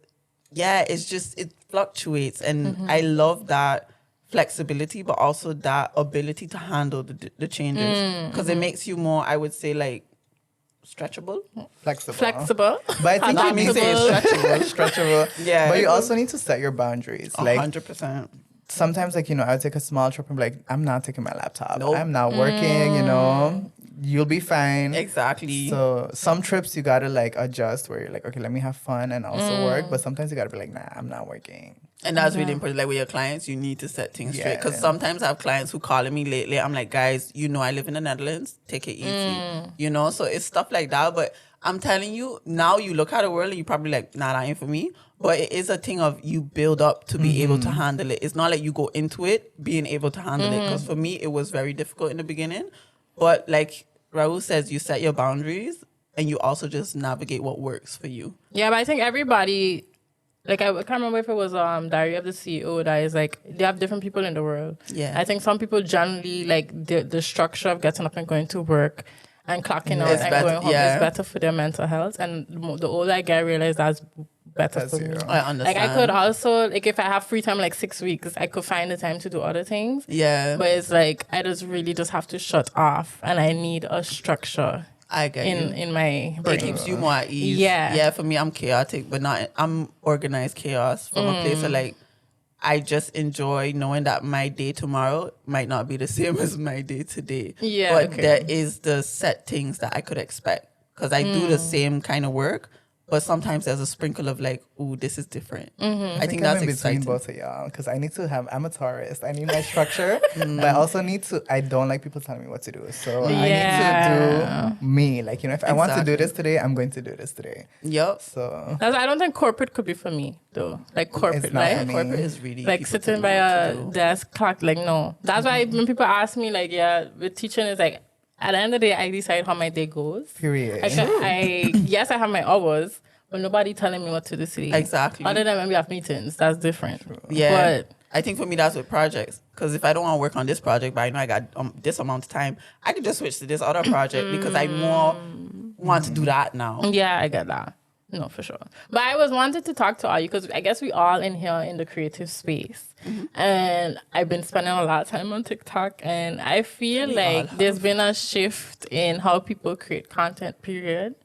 yeah, it's just it fluctuates, and I love that flexibility, but also that ability to handle the changes because it makes you more, I would say, like stretchable. Flexible. But I think you need to say Adaptable. stretchable. Yeah. But you also need to set your boundaries. Like 100%. sometimes, like, I'll take a small trip and be like, I'm not taking my laptop. Nope. I'm not working, You'll be fine. Exactly. So some trips you gotta like adjust where you're like, okay, let me have fun and also work. But sometimes you gotta be like, nah, I'm not working. And that's really important. Like with your clients, you need to set things straight. Because Yeah. sometimes I have clients who calling me lately. I'm like, guys, I live in the Netherlands. Take it easy. So it's stuff like that. But I'm telling you, now you look at the world and you're probably like, nah, that ain't for me. But it is a thing of you build up to be able to handle it. It's not like you go into it being able to handle it. Because for me, it was very difficult in the beginning. But like Rahul says, you set your boundaries and you also just navigate what works for you. Yeah, but I think everybody, like I can't remember if it was Diary of the CEO that is like they have different people in the world. Yeah. I think some people generally like the structure of getting up and going to work and clocking out It's and better, going home yeah. is better for their mental health. And the older I get, I realize that's better That's for me. you. I understand. Like I could also like if I have free time like 6 weeks, I could find the time to do other things. Yeah. But it's like I just really just have to shut off, and I need a structure I get you. in my It brain. keeps you more at ease. Yeah. Yeah, for me, I'm chaotic, but I'm organized chaos from a place of like, I just enjoy knowing that my day tomorrow might not be the same as my day today. Yeah, But okay. there is the set things that I could expect because I do the same kind of work, but sometimes there's a sprinkle of like, ooh, this is different. I think I'm that's in exciting. between both of y'all because I'm a tourist. I need my structure, but I also I don't like people telling me what to do. So I need to do me. Like, if I want to do Exactly. this today, I'm going to do this today. Yup. So That's why I don't think corporate could be for me though. Like corporate It's not life. for me. Corporate is really Like people sitting telling by you what a to do. desk clock, like no. That's why when people ask me, like, yeah, with teaching is like at the end of the day, I decide how my day goes. period. Yes, I have my hours, but nobody telling me what to do today. Exactly. Other than when we have meetings, that's different. Yeah. But I think for me, that's with projects. Because if I don't want to work on this project, but I know I got this amount of time, I could just switch to this other project because I more want to do that now. yeah, I get that. No, for sure. But I was wanted to talk to all you because I guess we all in here in the creative space. And I've been spending a lot of time on TikTok, and I feel like there's been a shift in how people create content, period.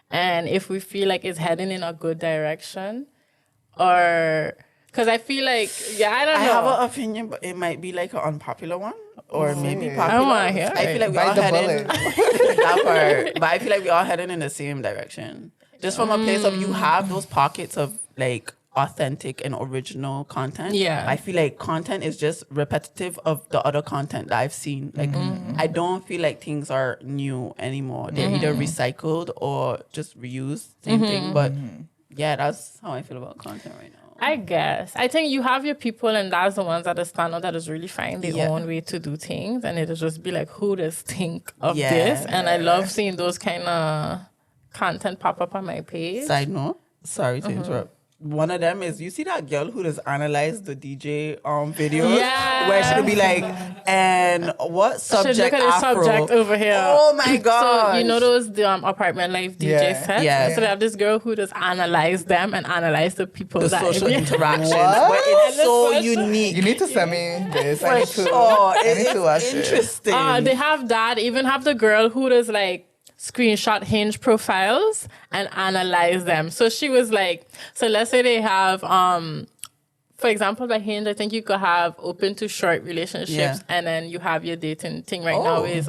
And if we feel like it's heading in a good direction, or because I feel like, yeah, I don't I know. have an opinion, but it might be like an unpopular one or maybe I popular. don't wanna hear I feel like we Bite all the heading bullet. that part, but I feel like we all heading in the same direction. Just from a place of you have those pockets of like authentic and original content. Yeah. I feel like content is just repetitive of the other content that I've seen. Like I don't feel like things are new anymore. They're either recycled or just reused. Same thing. But yeah, that's how I feel about content right now. I guess. I think you have your people, and that's the ones that are standard that is really find their own way to do things. And it'll just be like, who does think of this? And I love seeing those kind of content pop up on my page. Side note, sorry to interrupt. One of them is, you see that girl who does analyze the DJ videos? Yeah. Where she'll be like, and what subject Should look at the Afro? subject over here. Oh my god! So you know those apartment life DJ sets? Yeah. So they have this girl who does analyze them and analyze the people the that social interactions. What? But it's so unique. You need to send me this. I For need to, sure. I need to watch It's it. interesting. They have that. They even have the girl who does like screenshot Hinge profiles and analyze them. So she was like, so let's say they have for example, by Hinge, I think you could have open to short relationships, and then you have your dating thing right now is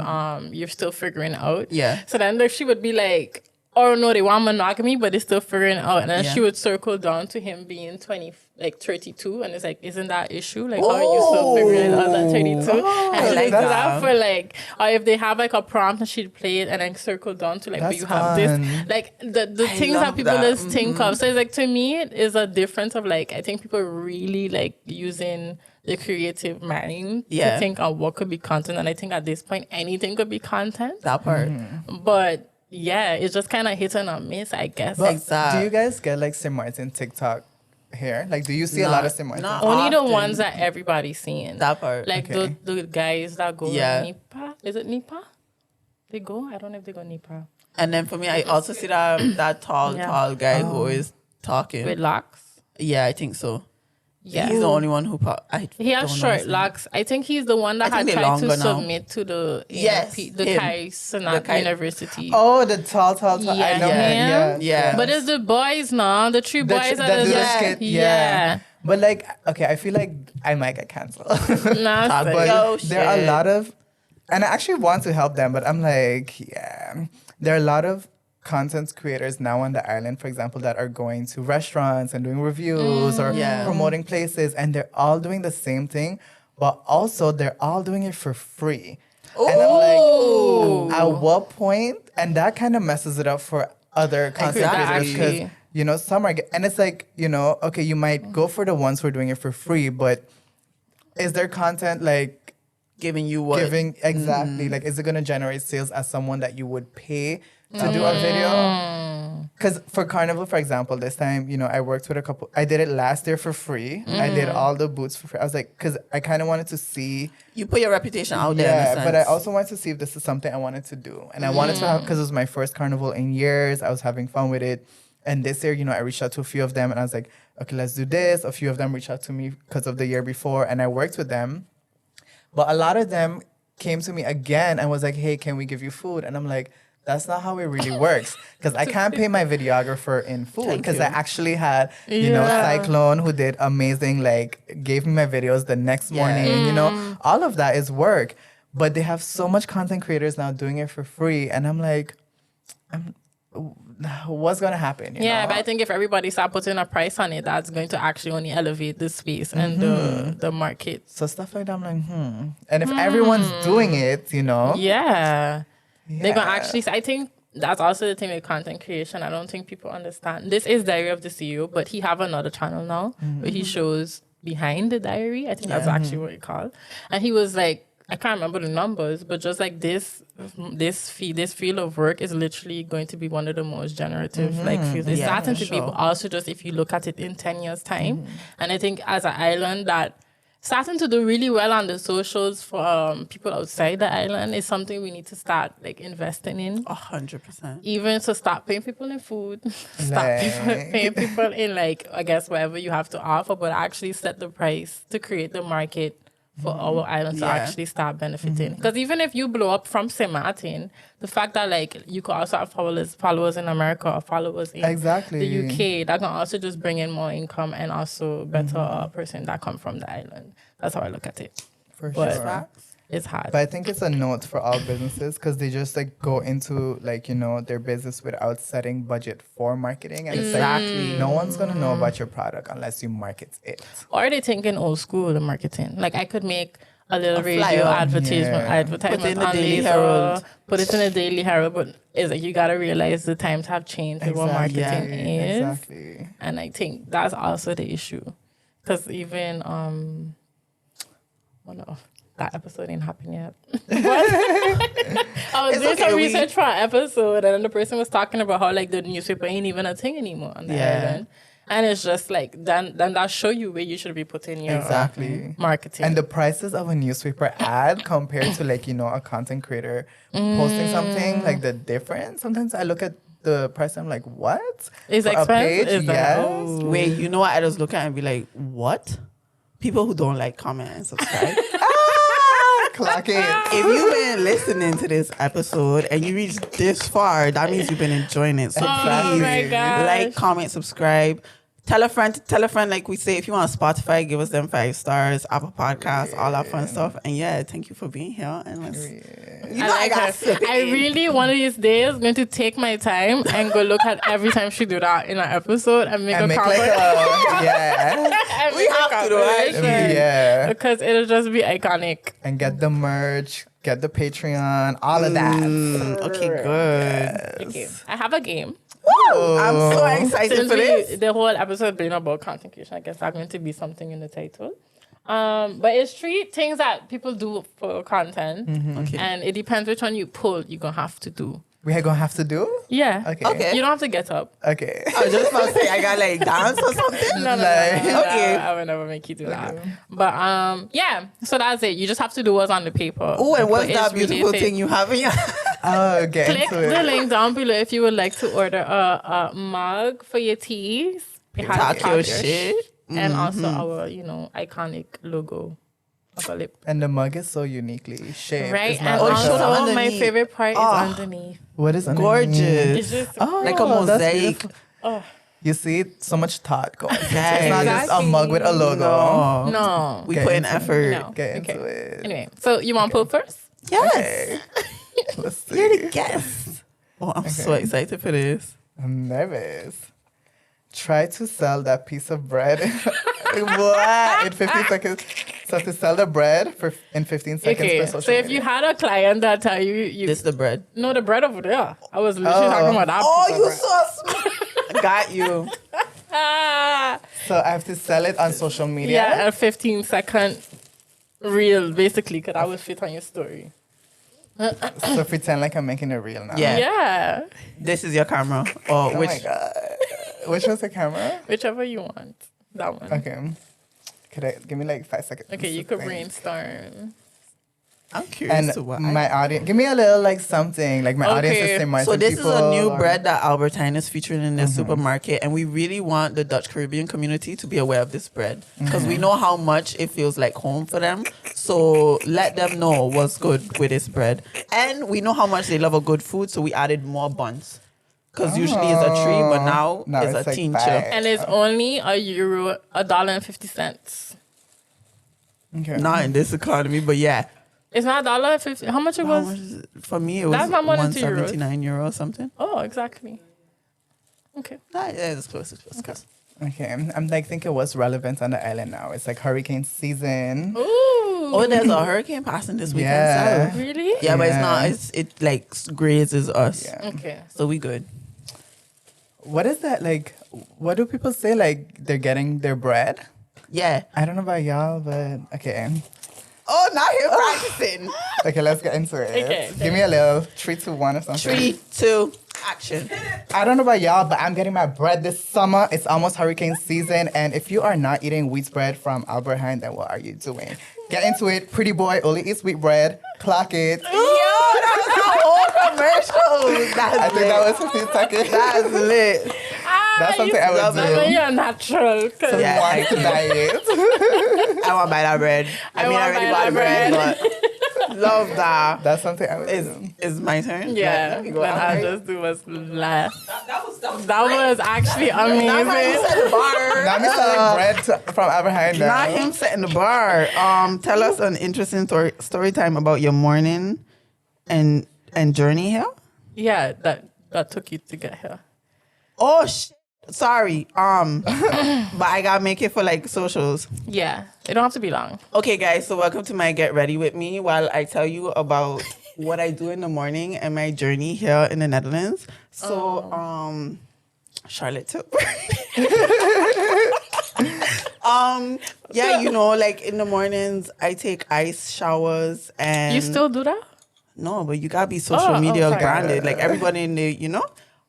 you're still figuring out. Yeah. So then she would be like, oh no, they want monogamy, but they're still figuring it out. And then she would circle down to him being 32, and it's like, isn't that issue? Like, how are you still figuring it out at 32? And she like that for like, or if they have like a prompt and she'd play it and then circle down to like, but you have this, like the things that people just think of. So it's like, to me, it is a difference of like, I think people really like using the creative mind to think of what could be content. And I think at this point, anything could be content. That part. But yeah, it's just kind of hit and a miss, I guess. But do you guys get like St. Martin TikTok here? Like, do you see a lot of St. Martin? Only the ones that everybody's seeing. That part. Like the guys that go Nipa. Is it Nipa? They go? I don't know if they go Nipa. And then for me, I also see that tall guy who is talking. With locks? Yeah, I think so. Yeah. He's the only one who... He has short locks. I think he's the one that had tried to submit to the Kai Sanat University. Oh, the tall. Yeah, I know him. Yeah. But it's the boys now. The three boys that do the just... skit. Yeah. But like, okay, I feel like I might get canceled. Nah, but there are a lot of... And I actually want to help them, but I'm like, there are a lot of content creators now on the island, for example, that are going to restaurants and doing reviews or promoting places, and they're all doing the same thing, but also they're all doing it for free. Ooh. And I'm like, at what point? And that kind of messes it up for other content creators because, you know, some are, and it's like, you know, okay, you might go for the ones who are doing it for free, but is their content like giving you what? Exactly. Like, is it going to generate sales as someone that you would pay to do a video? Because for Carnival, for example, this time, you know, I worked with a couple. I did it last year for free. I did all the boots for free. I was like, because I kind of wanted to see. You put your reputation out there. Yeah, but I also wanted to see if this is something I wanted to do. And I wanted to have, because it was my first Carnival in years. I was having fun with it. And this year, you know, I reached out to a few of them and I was like, okay, let's do this. A few of them reached out to me because of the year before and I worked with them. But a lot of them came to me again and was like, hey, can we give you food? And I'm like, that's not how it really works. Because I can't pay my videographer in food. Because I actually had, you know, Cyclone who did amazing, like, gave me my videos the next morning. You know, all of that is work. But they have so much content creators now doing it for free. And I'm like, what's going to happen? You know? But I think if everybody start putting a price on it, that's going to actually only elevate the space and the market. So stuff like that, I'm like, And if everyone's doing it, you know. They're going to actually, I think that's also the thing with content creation. I don't think people understand. This is Diary of the CEO, but he have another channel now where he shows behind the diary. I think that's actually what it's called. And he was like, I can't remember the numbers, but just like this field of work is literally going to be one of the most generative fields. It's starting to be, but also just if you look at it in 10 years' time. And I think as an island that starting to do really well on the socials for people outside the island is something we need to start like investing in. 100%. Even to start paying people in food, paying people in like, I guess, whatever you have to offer, but actually set the price to create the market for our island to actually start benefiting. Because even if you blow up from St. Martin, the fact that like you could also have followers in America or followers in the UK, that can also just bring in more income and also better person that come from the island. That's how I look at it. For sure. It's hard. But I think it's a note for all businesses because they just like go into like, you know, their business without setting budget for marketing. And it's like, no one's going to know about your product unless you market it. Or they think in old school, the marketing. Like I could make a little radio flyer. advertisement Put it in the on Daily Laser, Herald. put it in the Daily Herald, but it's like you gotta realize the times have changed with what marketing is. Exactly. And I think that's also the issue. Because even that episode ain't happened yet. I was doing some research for an episode, and then the person was talking about how like the newspaper ain't even a thing anymore on the island. And it's just like then that show you where you should be putting your marketing. And the prices of a newspaper ad compared to like, a content creator posting something, like the difference. Sometimes I look at the price and I'm like, what? It's for expensive. a page? Yes. Wait, you know what? I just look at it and be like, what? People who don't like, comment, and subscribe. Clock it. If you've been listening to this episode and you reached this far, that means you've been enjoying it. So Oh my please gosh. like, comment, subscribe. Tell a friend, like we say. If you want Spotify, give us them 5 stars, Apple Podcasts, all that fun stuff. And yeah, thank you for being here. And let's, I got her. I really one of these days going to take my time and go look at every time she do that in an episode and make a comment. Yeah. We have to do it. Yeah. Because it'll just be iconic. And get the merch, get the Patreon, all of that. Okay, good. Okay. I have a game. I'm so excited Since for this. the whole episode being about content creation, I guess that's going to be something in the title. But it's 3 things that people do for content. Okay. And it depends which one you pull, you're going to have to do. We are going to have to do? Yeah. Okay. You don't have to get up. Okay. I was just about to say, I got like dance or something. No. Okay. I would never make you do that. But yeah, so that's it. You just have to do what's on the paper. Oh, and what's But that it's beautiful related. thing you have in your Get Click into it. the link down below if you would like to order a mug for your teas. It has Talk your Talk shit. and also our, iconic logo of a lip. And the mug is so uniquely shaped. Right, It's and not like show them also my underneath. favorite part is underneath. what is underneath? Gorgeous. It's just Like a that's mosaic. beautiful. You see, so much thought going. It's Yes. not just a mug with a logo. No. We Get put in into it. effort. No. Get into Okay. it. Anyway, so you want to pull first? Yes. Okay. Let's see. You're the guest. Oh, I'm so excited for this. I'm nervous. Try to sell that piece of bread. What? In 15 seconds. So to sell the bread in 15 seconds Okay, for social so if media. you had a client that tell you This the bread. no, the bread over there. I was literally talking about that. Oh, piece of you bread. so smart. Got you. Ah. So I have to sell it on social media. Yeah, a 15-second reel, basically, because I would fit on your story. So pretend like I'm making a reel now. Yeah. Yeah, This is your camera. Or Oh which? my god. Which one's the camera? whichever you want. That one. Okay. Give me like 5 seconds. Okay, you to could think. brainstorm. I'm curious And to what. my audience, give me a little like something. Like my audience is Okay. St. Martin So this people. is a new or- bread that Albertine is featuring in their supermarket, and we really want the Dutch Caribbean community to be aware of this bread because we know how much it feels like home for them. So let them know what's good with this bread, and we know how much they love a good food. So we added more buns because usually it's a tree, but now it's a like tincture. 5. And it's only €1, $1.50. Okay. Not in this economy, but yeah. It's not $1.50. How much it How was? much is it? For me, it was That's not more than €2. €179 or something. Oh, exactly. Okay. Yeah, it's close. It's close. close. Okay. I'm like thinking what's relevant on the island now. It's like hurricane season. Ooh. Oh, there's a hurricane passing this weekend. Yeah. So. Really? Yeah, but it's Yeah. not. It like grazes us. Yeah. Okay. So we good. What is that like? What do people say? Like they're getting their bread? Yeah. I don't know about y'all, but okay. Oh, now you're practicing. Okay, let's get into it. Okay. Give me a little 3, 2, 1 or something. 3, 2, action. I don't know about y'all, but I'm getting my bread this summer. It's almost hurricane season. And if you are not eating wheat bread from Albert Heijn, then what are you doing? Get into it. Pretty boy only eats wheat bread. Clock it. Yo, that's a whole commercial. That's I think lit. that was 15 seconds. That's lit. That's something I would love do. it. But you're natural. 'Cause Yeah. Want to diet. I want to buy that bread. I want already buy bought that the bread, but love that. That's something I would do. Is my turn? Yeah, Let me go but out. I'll just do what's last. That That was actually Not him amazing. setting the bar. Now me selling bread from Albert Heijn now. Not him setting the bar. Tell us an interesting story time about your morning and journey here. Yeah, that took you to get here. Oh shit. Sorry. But I gotta make it for like socials. Yeah, it don't have to be long. Okay, guys. So welcome to my Get Ready With Me while I tell you about what I do in the morning and my journey here in the Netherlands. So, Charlotte took. Yeah, you know, like in the mornings, I take ice showers and You still do that? no, but you gotta be social media sorry. branded. Like everybody in the, you know.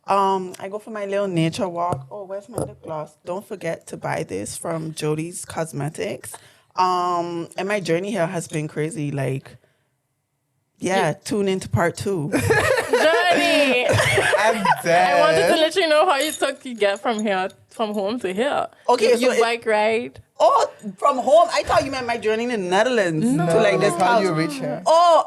I go for my little nature walk. Oh, where's my lip gloss? Don't forget to buy this from Jody's Cosmetics. And my journey here has been crazy. Like, yeah, tune into part 2. Journey. I'm dead. I wanted to let you know how you took to get from home to here. Okay, you so bike ride. Oh, from home? I thought you meant my journey in the Netherlands to like this How house. you reach here? Oh,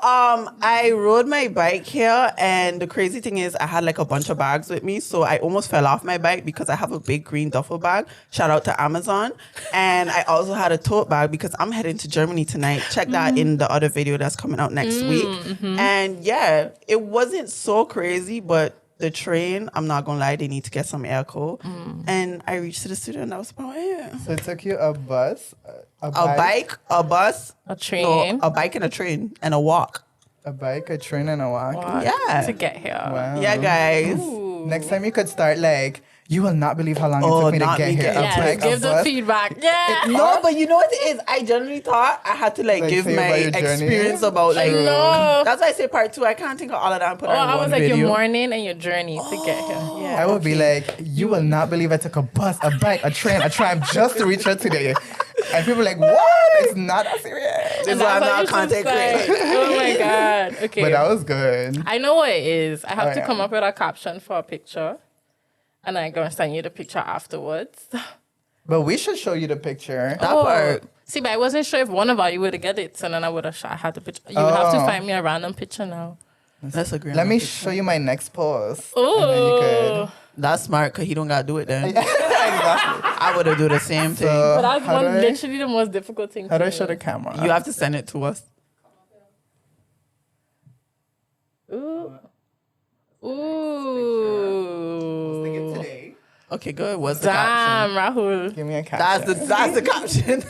I rode my bike here, and the crazy thing is, I had like a bunch of bags with me, so I almost fell off my bike because I have a big green duffel bag. Shout out to Amazon, and I also had a tote bag because I'm heading to Germany tonight. Check that in the other video that's coming out next week. And yeah, it wasn't so crazy, but the train, I'm not gonna lie, they need to get some air cold. And I reached to the studio, and that was about it. So it took you a bus, A bike, a bus, A train. a bike and a train, and a walk. a bike, a train, and a walk. What? Yeah. To get here. Wow. Yeah, guys. Ooh. Next time you could start like, you will not believe how long it Oh, took me to not get me here. getting- A Yes, bike, a give the bus. feedback. Yeah. No, but you know what it is? I generally thought I had to like Like, give say my about your journey? experience about like. I know. That's why I say part 2. I can't think of all of that and put it Oh, in I one was like video. your morning and your journey to get here. Yeah. I would be like, you will not believe I took a bus, a bike, a train, a tram just to reach her today. And people are like, what? It's not that serious. This is why I'm not a That's what you content should creator. say. Oh my God. Okay. But that was good. I know what it is. I have Oh, to yeah. come up with a caption for a picture. And I'm going to send you the picture afterwards. But we should show you the picture. That part. See, but I wasn't sure if one of you would get it. So then I would have had the picture. You would have to Oh. find me a random picture now. That's a great. Let me show you my next post. Oh. And then you could. That's smart because he don't gotta do it then. Exactly. I would have do the same thing. So, But that's how do I- literally the most difficult thing How do I to show do. the camera? You have to send it to us. Ooh. Ooh. Okay, good. What's the caption? Damn, Rahul. Give me a caption. That's the caption.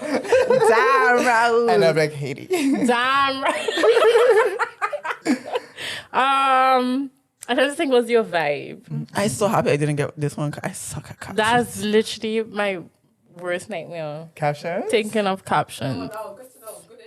Damn, Rahul. And I'm like, Haiti. Damn. I just think was your vibe. I'm so happy I didn't get this one 'cause I suck at captions. That's literally my worst nightmare. Caption? Thinking of captions. Oh, good to know. Good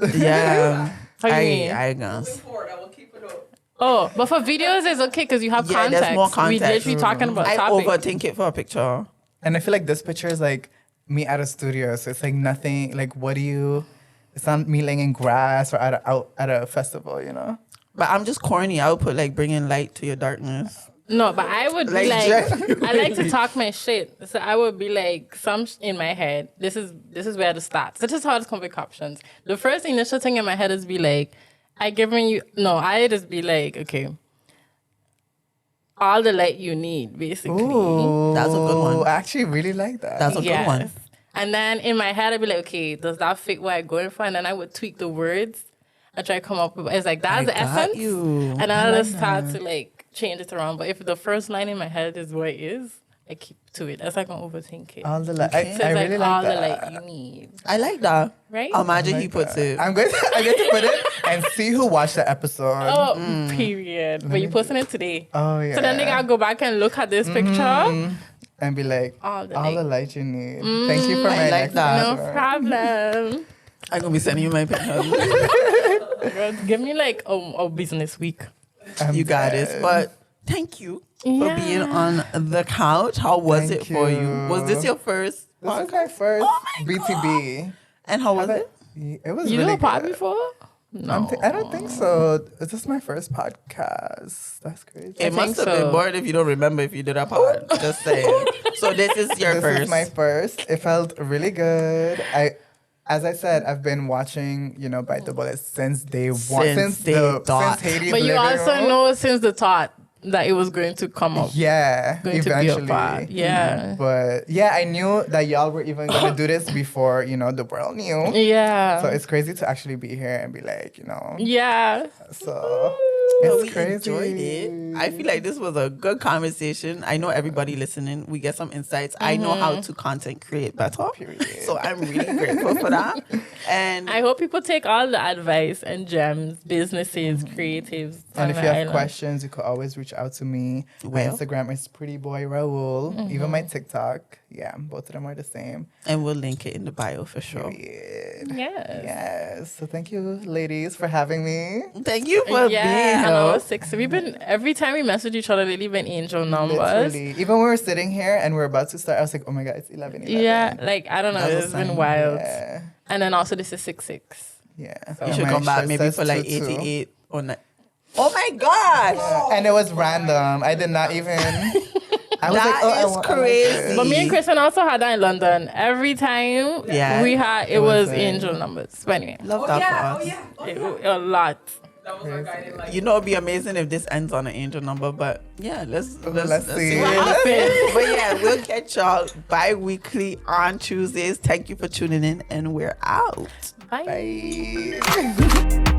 information. Yeah. How you mean? I guess. Moving forward, I will keep a note. Oh, but for videos it's okay because you have Yeah, context. there's more We context. literally talking about I topic. overthink it for a picture. And I feel like this picture is like me at a studio. So it's like nothing, like what do you, it's not me laying in grass or out at a festival, you know? But I'm just corny. I would put like bringing light to your darkness. No, but I would be Like, like, genuinely. I like to talk my shit. So I would be like, in my head. This is where to start. This is how to come with captions. The first initial thing in my head is be like, I just be like, okay, all the light you need, basically. Ooh, That's a good one. I actually really like that. That's a good one. And then in my head, I'd be like, okay, does that fit what I'm going for? And then I would tweak the words and try to come up with, it's like, that's the got essence. you. And then I just start to like change it around. But if the first line in my head is what it is, I keep to it. That's like I'm overthink it. all the light. Okay. So I it's really like all like the that. light you need. I like that. Right? Imagine I he like puts that. it. I'm going to put it and see who watched the episode. Oh, period. But you posting it today. Oh, yeah. So then they gotta go back and look at this picture. And be like, All the all the light. light you need. Thank you for I my like next that. No episode. problem. I'm gonna be sending you my pictures. Girl, give me like a business week. I'm You got dead. this. But thank you for Yeah. being on the couch. How was Thank it for you? you. Was this your first? This is my first Oh my BTB. And how was it? It was You really know a pod good. before? No. I don't think so. This is my first podcast. That's crazy. It must think have been so. boring if you don't remember if you did a pod. Just saying. So this is your This first. is my first. It felt really good. As I said, I've been watching, Bite the Bullet since day one. Since day dot. Since Hades But you living also room. know since the thought that it was going to come up. Yeah, Going to be a eventually. pod. Yeah. But yeah, I knew that y'all were even gonna do this before, the world knew. Yeah. So it's crazy to actually be here and be like, yeah. So Well, It's we crazy. enjoyed it. I feel like this was a good conversation. I know everybody listening, we get some insights. I know how to content create better. So I'm really grateful for that. And I hope people take all the advice and gems, businesses, creatives. And on if the you have island. questions, you could always reach out to me. My Well. Instagram is Prettyboirahul. Even my TikTok. Yeah, both of them are the same. and we'll link it in the bio for sure. Period. Yes. Yes. So thank you, ladies, for having me. Thank you for being I here. know, 6. We've been, every time we message each other, they leave an angel numbers. Literally. Even when we were sitting here and we're about to start, I was like, oh my God, it's 11:11. Yeah, like, I don't know, That's a it's been sign. wild. Yeah. And then also, this is 6-6. Yeah. You should My come back shirt maybe says for like 22. 88 or 9. Oh my gosh! And it was random. I did not even. I was That like, oh, is I crazy. like But me and Kristen also had that in London. Every time Yeah. we had, it was was it. angel numbers. But anyway, Love that for us. a lot. That was our guiding light. You know, it'd be amazing if this ends on an angel number, but yeah, let's Let's see see. what What happens. But yeah, we'll catch y'all bi-weekly on Tuesdays. Thank you for tuning in, and we're out. Bye. Bye.